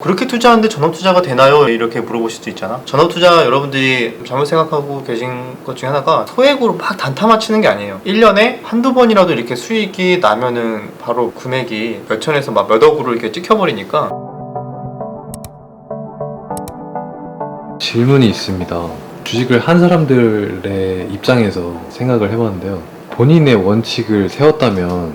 그렇게 투자하는데 전업투자가 되나요? 이렇게 물어보실 수 있잖아. 전업투자 여러분들이 잘못 생각하고 계신 것 중에 하나가 소액으로 막 단타 맞히는 게 아니에요. 1년에 한두 번이라도 이렇게 수익이 나면은 바로 금액이 몇천에서 막 몇 억으로 이렇게 찍혀버리니까. 질문이 있습니다. 주식을 한 사람들의 입장에서 생각을 해봤는데요. 본인의 원칙을 세웠다면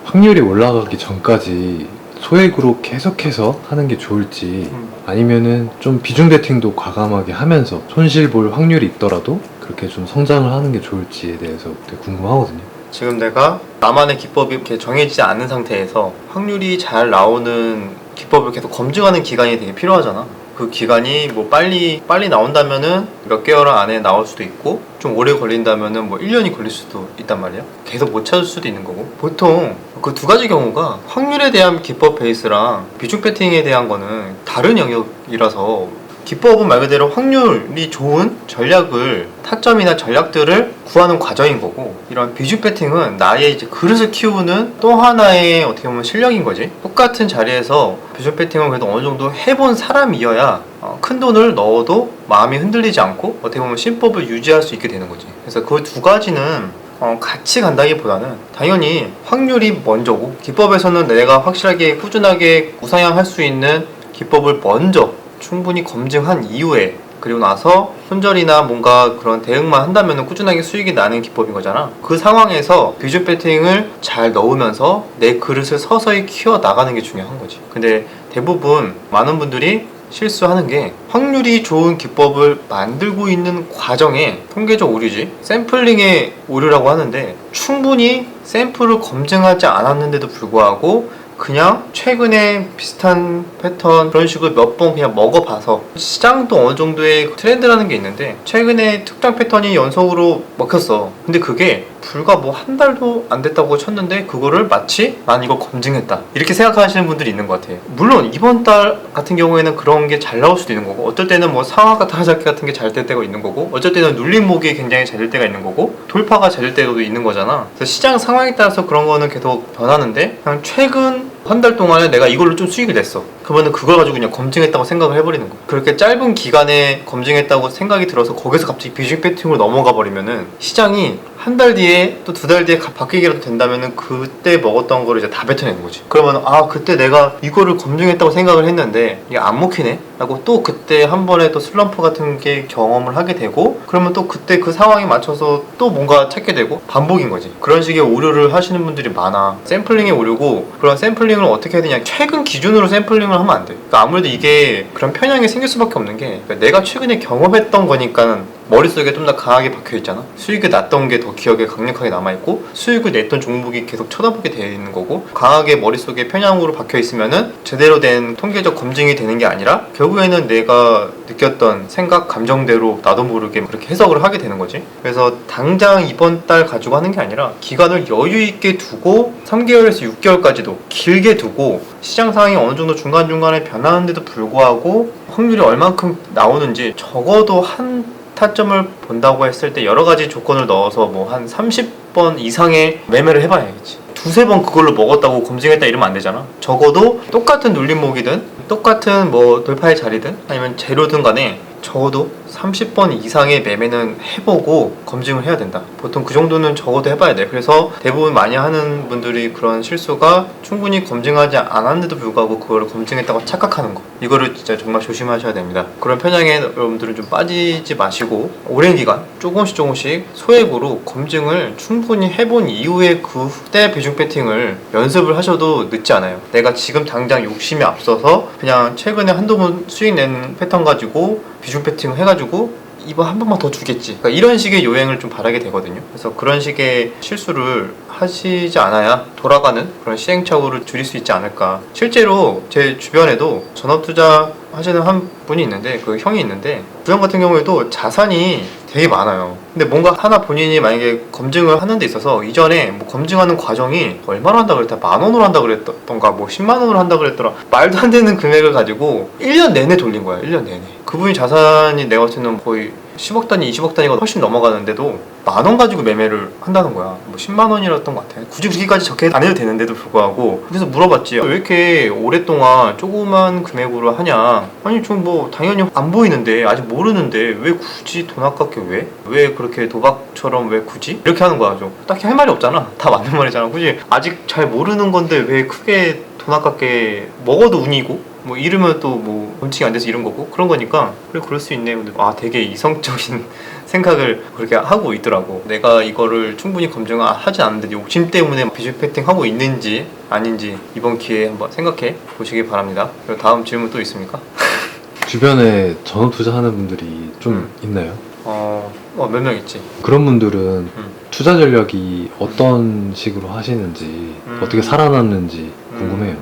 확률이 올라가기 전까지 소액으로 계속해서 하는 게 좋을지, 아니면은 좀 비중 베팅도 과감하게 하면서 손실 볼 확률이 있더라도 그렇게 좀 성장을 하는 게 좋을지에 대해서 되게 궁금하거든요. 지금 내가 나만의 기법이 이렇게 정해지지 않은 상태에서 확률이 잘 나오는 기법을 계속 검증하는 기간이 되게 필요하잖아. 그 기간이 뭐 빨리 나온다면은 몇 개월 안에 나올 수도 있고, 좀 오래 걸린다면은 뭐 1년이 걸릴 수도 있단 말이야. 계속 못 찾을 수도 있는 거고. 보통 그 두 가지 경우가 확률에 대한 기법 베이스랑 비중 배팅에 대한 거는 다른 영역이라서, 기법은 말 그대로 확률이 좋은 전략을, 타점이나 전략들을 구하는 과정인 거고, 이런 비중 배팅은 나의 이제 그릇을 키우는 또 하나의 어떻게 보면 실력인 거지. 똑같은 자리에서 비중 배팅을 그래도 어느 정도 해본 사람이어야 큰 돈을 넣어도 마음이 흔들리지 않고 어떻게 보면 신법을 유지할 수 있게 되는 거지. 그래서 그 두 가지는 같이 간다기보다는 당연히 확률이 먼저고, 기법에서는 내가 확실하게 꾸준하게 우상향할 수 있는 기법을 먼저 충분히 검증한 이후에, 그리고 나서 손절이나 뭔가 그런 대응만 한다면 꾸준하게 수익이 나는 기법인 거잖아. 그 상황에서 비중 배팅을 잘 넣으면서 내 그릇을 서서히 키워 나가는 게 중요한 거지. 근데 대부분 많은 분들이 실수하는 게, 확률이 좋은 기법을 만들고 있는 과정에 통계적 오류지, 샘플링의 오류라고 하는데, 충분히 샘플을 검증하지 않았는데도 불구하고 그냥 최근에 비슷한 패턴 그런 식으로 몇 번 그냥 먹어봐서, 시장도 어느 정도의 트렌드라는 게 있는데 최근에 특정 패턴이 연속으로 먹혔어. 근데 그게 불과 뭐 한 달도 안 됐다고 쳤는데 그거를 마치 난 이거 검증했다 이렇게 생각하시는 분들이 있는 것 같아요. 물론 이번 달 같은 경우에는 그런 게 잘 나올 수도 있는 거고, 어떨 때는 뭐 상하가 타자키 같은 게 잘 될 때가 있는 거고, 어쩔 때는 눌림목이 굉장히 잘 될 때가 있는 거고, 돌파가 잘 될 때도 있는 거잖아. 그래서 시장 상황에 따라서 그런 거는 계속 변하는데, 그냥 최근 한 달 동안에 내가 이걸로 좀 수익이 됐어. 그러면은 그걸 가지고 그냥 검증했다고 생각을 해버리는 거야. 그렇게 짧은 기간에 검증했다고 생각이 들어서 거기서 갑자기 비중 배팅으로 넘어가 버리면은, 시장이 한 달 뒤에 또 두 달 뒤에 바뀌기라도 된다면은 그때 먹었던 거를 이제 다 뱉어내는 거지. 그러면 그때 내가 이거를 검증했다고 생각을 했는데 이게 안 먹히네? 라고 또 그때 한 번에 또 슬럼프 같은 게 경험을 하게 되고, 그러면 또 그때 그 상황에 맞춰서 또 뭔가 찾게 되고, 반복인 거지. 그런 식의 오류를 하시는 분들이 많아. 샘플링의 오류고, 그런 샘플링을 어떻게 해야 되냐, 최근 기준으로 샘플링을 하면 안 돼. 그러니까 아무래도 이게 그런 편향이 생길 수밖에 없는 게, 그러니까 내가 최근에 경험했던 거니까 머릿속에 좀 더 강하게 박혀있잖아. 수익이 났던 게 더 기억에 강력하게 남아있고, 수익을 냈던 종목이 계속 쳐다보게 되어 있는 거고, 강하게 머릿속에 편향으로 박혀있으면은 제대로 된 통계적 검증이 되는 게 아니라 결국에는 내가 느꼈던 생각, 감정대로 나도 모르게 그렇게 해석을 하게 되는 거지. 그래서 당장 이번 달 가지고 하는 게 아니라 기간을 여유 있게 두고 3개월에서 6개월까지도 길게 두고, 시장 상황이 어느 정도 중간중간에 변하는데도 불구하고 확률이 얼만큼 나오는지 적어도 한 타점을 본다고 했을 때 여러 가지 조건을 넣어서 뭐 한 30번 이상의 매매를 해봐야겠지. 두세 번 그걸로 먹었다고 검증했다 이러면 안 되잖아. 적어도 똑같은 눌림목이든 똑같은 뭐 돌파의 자리든 아니면 재료든 간에 적어도 30번 이상의 매매는 해보고 검증을 해야 된다. 보통 그 정도는 적어도 해봐야 돼. 그래서 대부분 많이 하는 분들이 그런 실수가, 충분히 검증하지 않았는데도 불구하고 그걸 검증했다고 착각하는 거. 이거를 진짜 정말 조심하셔야 됩니다. 그런 편향에 여러분들은 좀 빠지지 마시고, 오랜 기간 조금씩 소액으로 검증을 충분히 해본 이후에 그때 비중 배팅을 연습을 하셔도 늦지 않아요. 내가 지금 당장 욕심이 앞서서 그냥 최근에 한두 번 수익 낸 패턴 가지고 비중 배팅을 해가지고 이번 한 번만 더 주겠지, 그러니까 이런 식의 요행을 좀 바라게 되거든요. 그래서 그런 식의 실수를 하시지 않아야 돌아가는 그런 시행착오를 줄일 수 있지 않을까. 실제로 제 주변에도 전업투자 하시는 한 분이 있는데, 그 형이 있는데, 그 형 같은 경우에도 자산이 되게 많아요. 근데 뭔가 하나 본인이 만약에 검증을 하는 데 있어서 이전에 뭐 검증하는 과정이 얼마로 한다 그랬다, 10,000원으로 한다 그랬던가 뭐 100,000원으로 한다 그랬더라, 말도 안 되는 금액을 가지고 1년 내내 돌린 거야. 1년 내내. 그분이 자산이 내가 봤을 때는 거의 10억 단위, 20억 단위가 훨씬 넘어가는데도 10,000원 가지고 매매를 한다는 거야. 뭐 10만 원이었던 것 같아. 굳이 그렇게까지 적게 안 해도 되는데도 불구하고. 그래서 물어봤지. 왜 이렇게 오랫동안 조그만 금액으로 하냐. 아니 좀 뭐 당연히 안 보이는데, 아직 모르는데 왜 굳이 돈 아깝게 왜? 왜 그렇게 도박처럼 왜 굳이? 이렇게 하는 거야. 좀 딱히 할 말이 없잖아. 다 맞는 말이잖아. 굳이 아직 잘 모르는 건데 왜 크게 돈 아깝게, 먹어도 운이고 뭐 이러면 또 뭐 원칙이 안 돼서 이런 거고 그런 거니까. 그래, 그럴 수 있네. 근데 되게 이성적인 생각을 그렇게 하고 있더라고. 내가 이거를 충분히 검증하지 않는데 욕심 때문에 비주얼 하고 있는지 아닌지 이번 기회에 한번 생각해 보시기 바랍니다. 그리고 다음 질문 또 있습니까? 주변에 전업 투자하는 분들이 좀 있나요? 몇 명 있지. 그런 분들은 투자 전략이 어떤 식으로 하시는지 어떻게 살아남는지 궁금해요.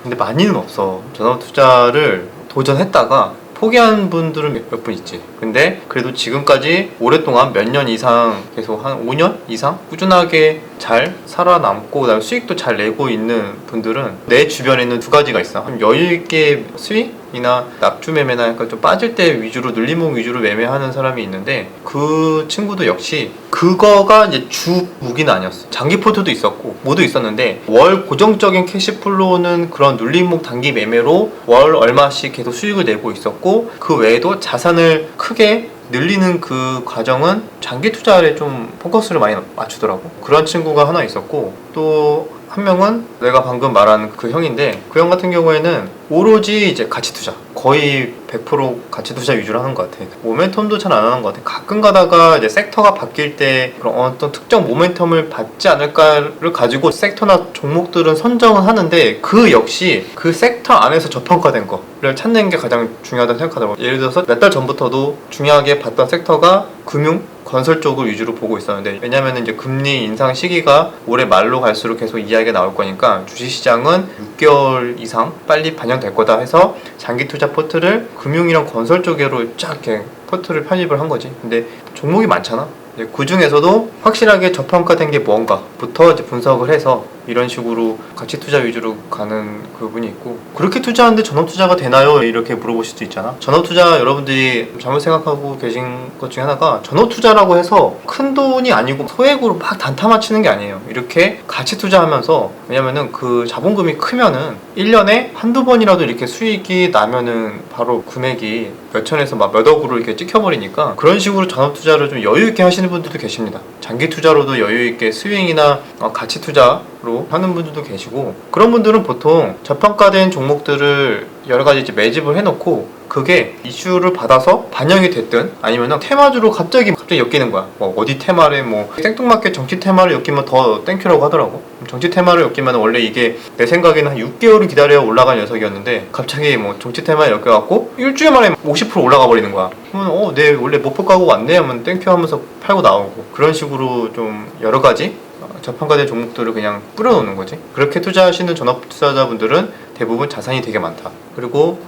근데 많이는 없어. 전업 투자를 도전했다가 포기한 분들은 몇 분 있지. 근데 그래도 지금까지 오랫동안 몇 년 이상 계속 한 5년 이상 꾸준하게 잘 살아남고 그다음에 수익도 잘 내고 있는 분들은 내 주변에는 두 가지가 있어. 좀 여유 있게 수익이나 납주 매매나 약간 좀 빠질 때 위주로 눌림목 위주로 매매하는 사람이 있는데, 그 친구도 역시 그거가 이제 주 무기는 아니었어. 장기 포트도 있었고 모두 있었는데, 월 고정적인 캐시플로우는 그런 눌림목 단기 매매로 월 얼마씩 계속 수익을 내고 있었고, 그 외에도 자산을 크게 늘리는 그 과정은 장기 투자에 좀 포커스를 많이 맞추더라고. 그런 친구가 하나 있었고, 또 한 명은 내가 방금 말한 그 형인데, 그 형 같은 경우에는 오로지 이제 가치 투자, 거의 100% 가치 투자 위주로 하는 것 같아. 모멘텀도 잘 안 하는 것 같아. 가끔 가다가 이제 섹터가 바뀔 때 그런 어떤 특정 모멘텀을 받지 않을까를 가지고 섹터나 종목들은 선정을 하는데, 그 역시 그 섹터 안에서 저평가된 거를 찾는 게 가장 중요하다고 생각하더라고. 예를 들어서 몇 달 전부터도 중요하게 봤던 섹터가 금융, 건설 쪽을 위주로 보고 있었는데, 왜냐면 이제 금리 인상 시기가 올해 말로 갈수록 계속 이야기가 나올 거니까 주식시장은 6개월 이상 빨리 반영될 거다 해서 장기 투자 포트를 금융이랑 건설 쪽으로 쫙 이렇게 포트를 편입을 한 거지. 근데 종목이 많잖아. 그 중에서도 확실하게 저평가된 게 뭔가부터 이제 분석을 해서 이런 식으로 가치 투자 위주로 가는 그분이 있고, 그렇게 투자하는데 전업 투자가 되나요? 이렇게 물어보실 수 있잖아. 전업 투자 여러분들이 잘못 생각하고 계신 것 중에 하나가, 전업 투자라고 해서 큰 돈이 아니고 소액으로 막 단타 맞추는 게 아니에요. 이렇게 가치 투자하면서, 왜냐면은 그 자본금이 크면은 1년에 한두 번이라도 이렇게 수익이 나면은 바로 금액이 몇천에서 막 몇억으로 이렇게 찍혀버리니까, 그런 식으로 전업 투자를 좀 여유 있게 하시는 분들도 계십니다. 장기 투자로도 여유 있게 스윙이나 가치 투자로 하는 분들도 계시고, 그런 분들은 보통 저평가된 종목들을 여러 가지 이제 매집을 해놓고, 그게 이슈를 받아서 반영이 됐든 아니면 테마주로 갑자기 엮이는 거야. 뭐 어디 테마를, 뭐 생뚱맞게 정치 테마를 엮이면 더 땡큐라고 하더라고. 정치 테마를 엮이면 원래 이게 내 생각에는 한 6개월을 기다려야 올라간 녀석이었는데, 갑자기 뭐 정치 테마에 엮여갖고 일주일 만에 50% 올라가 버리는 거야. 그러면 내 원래 목표 가고 왔네 하면 땡큐 하면서 팔고 나오고, 그런 식으로 좀 여러 가지 저평가된 종목들을 그냥 뿌려놓는 거지. 그렇게 투자하시는 전업 투자자분들은 대부분 자산이 되게 많다. 그리고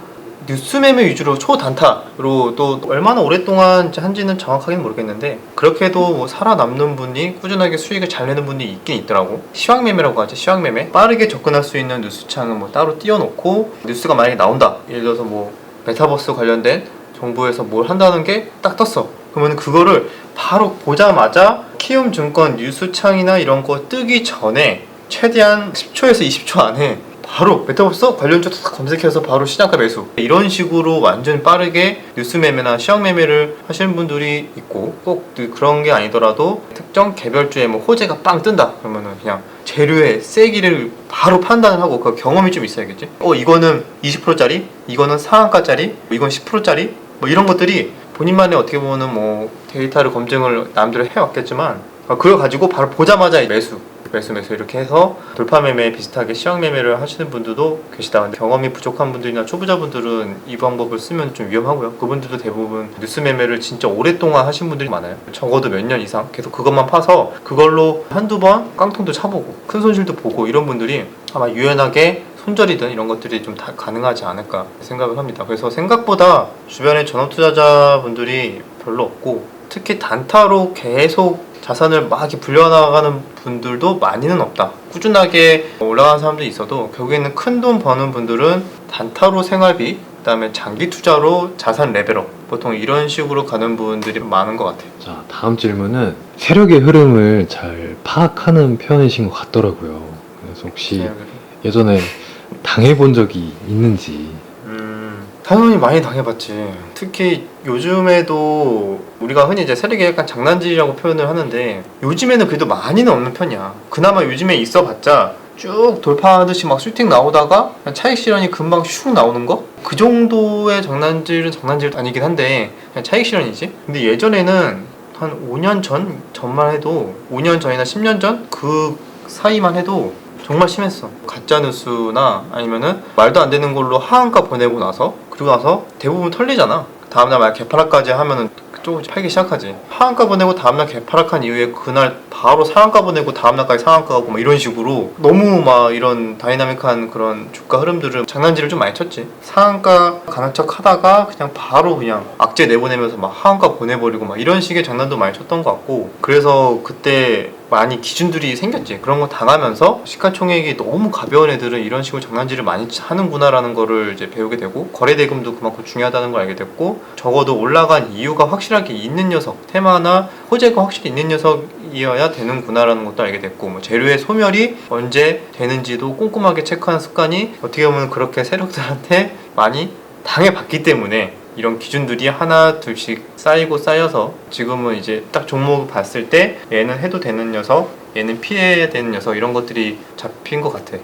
뉴스 매매 위주로 초단타로 또 얼마나 오랫동안 한지는 정확하게는 모르겠는데, 그렇게도 뭐 살아남는 분이 꾸준하게 수익을 잘 내는 분이 있긴 있더라고. 시황 매매라고 하지. 시황 매매, 빠르게 접근할 수 있는 뉴스창은 뭐 따로 띄워놓고, 뉴스가 만약에 나온다, 예를 들어서 뭐 메타버스 관련된 정부에서 뭘 한다는 게 딱 떴어. 그러면 그거를 바로 보자마자 키움증권 뉴스창이나 이런 거 뜨기 전에 최대한 10초에서 20초 안에 바로 메타버스 관련주 딱 검색해서 바로 시장가 매수, 이런 식으로 완전 빠르게 뉴스 매매나 시황 매매를 하시는 분들이 있고, 꼭 그런 게 아니더라도 특정 개별주에 뭐 호재가 빵 뜬다 그러면은 그냥 재료의 세기를 바로 판단을 하고, 그 경험이 좀 있어야겠지. 이거는 20%짜리, 이거는 상한가짜리, 이건 10%짜리, 뭐 이런 것들이 본인만의 어떻게 보면은 뭐 데이터를 검증을 남들이 해왔겠지만, 그걸 가지고 바로 보자마자 매수 이렇게 해서 돌파 매매 비슷하게 시황 매매를 하시는 분들도 계시다. 근데 경험이 부족한 분들이나 초보자분들은 이 방법을 쓰면 좀 위험하고요. 그분들도 대부분 뉴스 매매를 진짜 오랫동안 하신 분들이 많아요. 적어도 몇 년 이상 계속 그것만 파서 그걸로 한두 번 깡통도 차보고 큰 손실도 보고, 이런 분들이 아마 유연하게 손절이든 이런 것들이 좀 다 가능하지 않을까 생각을 합니다. 그래서 생각보다 주변에 전업 투자자분들이 별로 없고, 특히 단타로 계속 자산을 막 이렇게 불려나가는 분들도 많이는 없다. 꾸준하게 올라가는 사람들이 있어도 결국에는 큰 돈 버는 분들은 단타로 생활비 그다음에 장기 투자로 자산 레벨업, 보통 이런 식으로 가는 분들이 많은 것 같아요. 자, 다음 질문은 세력의 흐름을 잘 파악하는 편이신 것 같더라고요. 그래서 혹시 예전에 당해본 적이 있는지. 당연히 많이 당해봤지. 특히 요즘에도 우리가 흔히 이제 세력이 약간 장난질이라고 표현을 하는데, 요즘에는 그래도 많이는 없는 편이야. 그나마 요즘에 있어봤자 쭉 돌파하듯이 막 슈팅 나오다가 그냥 차익 실현이 금방 슉 나오는 거? 그 정도의 장난질은 장난질 아니긴 한데 그냥 차익 실현이지. 근데 예전에는 한 5년 전만 해도, 5년 전이나 10년 전 그 사이만 해도 정말 심했어. 가짜뉴스나 아니면은 말도 안 되는 걸로 하한가 보내고 나서, 그리고 나서 대부분 털리잖아. 다음날 말 개파락까지 하면은 조금씩 팔기 시작하지. 하한가 보내고 다음날 개파락한 이후에 그날 바로 상한가 보내고 다음날까지 상한가 가고 막 이런 식으로 너무 막 이런 다이나믹한 그런 주가 흐름들을 장난질을 좀 많이 쳤지. 상한가 가는 척 하다가 그냥 바로 그냥 악재 내보내면서 막 하한가 보내버리고 막 이런 식의 장난도 많이 쳤던 것 같고, 그래서 그때 많이 기준들이 생겼지. 그런 거 당하면서 시가총액이 너무 가벼운 애들은 이런 식으로 장난질을 많이 하는구나라는 거를 이제 배우게 되고, 거래대금도 그만큼 중요하다는 걸 알게 됐고, 적어도 올라간 이유가 확실하게 있는 녀석, 테마나 호재가 확실히 있는 녀석이어야 되는구나라는 것도 알게 됐고, 뭐 재료의 소멸이 언제 되는지도 꼼꼼하게 체크하는 습관이 어떻게 보면 그렇게 세력들한테 많이 당해봤기 때문에 이런 기준들이 하나 둘씩 쌓이고 쌓여서 지금은 이제 딱 종목을 봤을 때 얘는 해도 되는 녀석, 얘는 피해야 되는 녀석, 이런 것들이 잡힌 것 같아.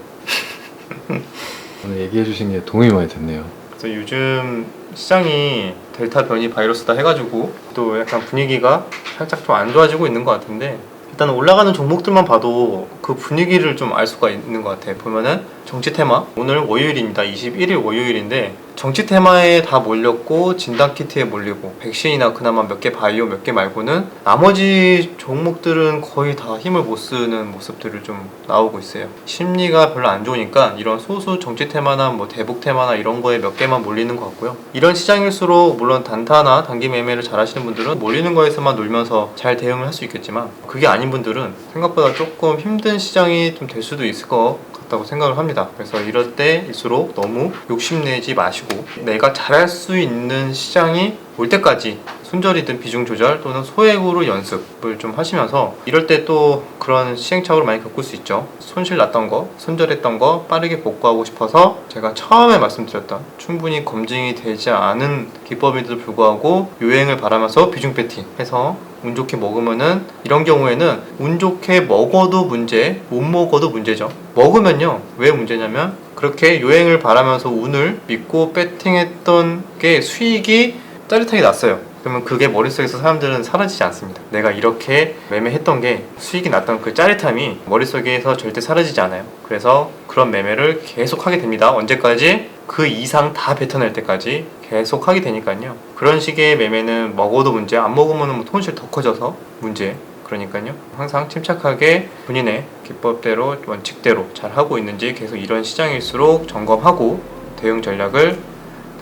오늘 얘기해 주신 게 도움이 많이 됐네요. 그래서 요즘 시장이 델타 변이 바이러스다 해가지고 또 약간 분위기가 살짝 좀 안 좋아지고 있는 것 같은데, 일단 올라가는 종목들만 봐도 그 분위기를 좀 알 수가 있는 것 같아. 보면은 정치 테마, 오늘 월요일입니다. 21일 월요일인데 정치 테마에 다 몰렸고, 진단키트에 몰리고, 백신이나 그나마 몇 개 바이오 몇 개 말고는 나머지 종목들은 거의 다 힘을 못 쓰는 모습들을 좀 나오고 있어요. 심리가 별로 안 좋으니까 이런 소수 정치 테마나 뭐 대북 테마나 이런 거에 몇 개만 몰리는 것 같고요. 이런 시장일수록 물론 단타나 단기 매매를 잘 하시는 분들은 몰리는 거에서만 놀면서 잘 대응을 할 수 있겠지만, 그게 아닌 분들은 생각보다 조금 힘든 시장이 좀 될 수도 있을 것 같다고 생각을 합니다. 그래서 이럴 때일수록 너무 욕심내지 마시고, 내가 잘할 수 있는 시장이 올 때까지 손절이든 비중 조절 또는 소액으로 연습을 좀 하시면서, 이럴 때 또 그런 시행착오를 많이 겪을 수 있죠. 손실 났던 거, 손절했던 거 빠르게 복구하고 싶어서 제가 처음에 말씀드렸던 충분히 검증이 되지 않은 기법에도 불구하고 요행을 바라면서 비중 배팅 해서 운 좋게 먹으면은, 이런 경우에는 운 좋게 먹어도 문제, 못 먹어도 문제죠. 먹으면요, 왜 문제냐면 그렇게 요행을 바라면서 운을 믿고 배팅했던 게 수익이 짜릿하게 났어요. 그러면 그게 머릿속에서 사람들은 사라지지 않습니다. 내가 이렇게 매매했던 게 수익이 났던 그 짜릿함이 머릿속에서 절대 사라지지 않아요. 그래서 그런 매매를 계속 하게 됩니다. 언제까지? 그 이상 다 뱉어낼 때까지 계속 하게 되니까요. 그런 식의 매매는 먹어도 문제, 안 먹으면 뭐 손실 더 커져서 문제. 그러니까요, 항상 침착하게 본인의 기법대로, 원칙대로 잘 하고 있는지 계속 이런 시장일수록 점검하고 대응 전략을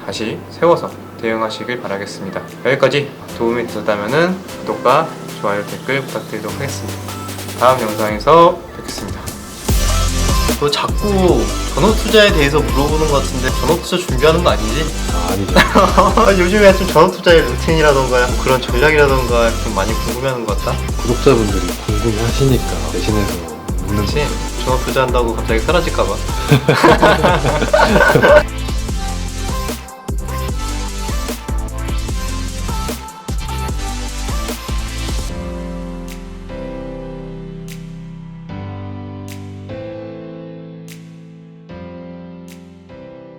다시 세워서 대응하시길 바라겠습니다. 여기까지 도움이 되셨다면 구독과 좋아요, 댓글 부탁드리도록 하겠습니다. 다음 영상에서 뵙겠습니다. 너 자꾸 전업투자에 대해서 물어보는 것 같은데 전업투자 준비하는 거 아니지? 아니죠. 요즘에 좀 전업투자의 루틴이라던가 뭐 그런 전략이라던가 좀 많이 궁금해하는 것 같다? 구독자분들이 궁금해하시니까 대신해서 묻는 그치? 전업투자 한다고 갑자기 사라질까봐.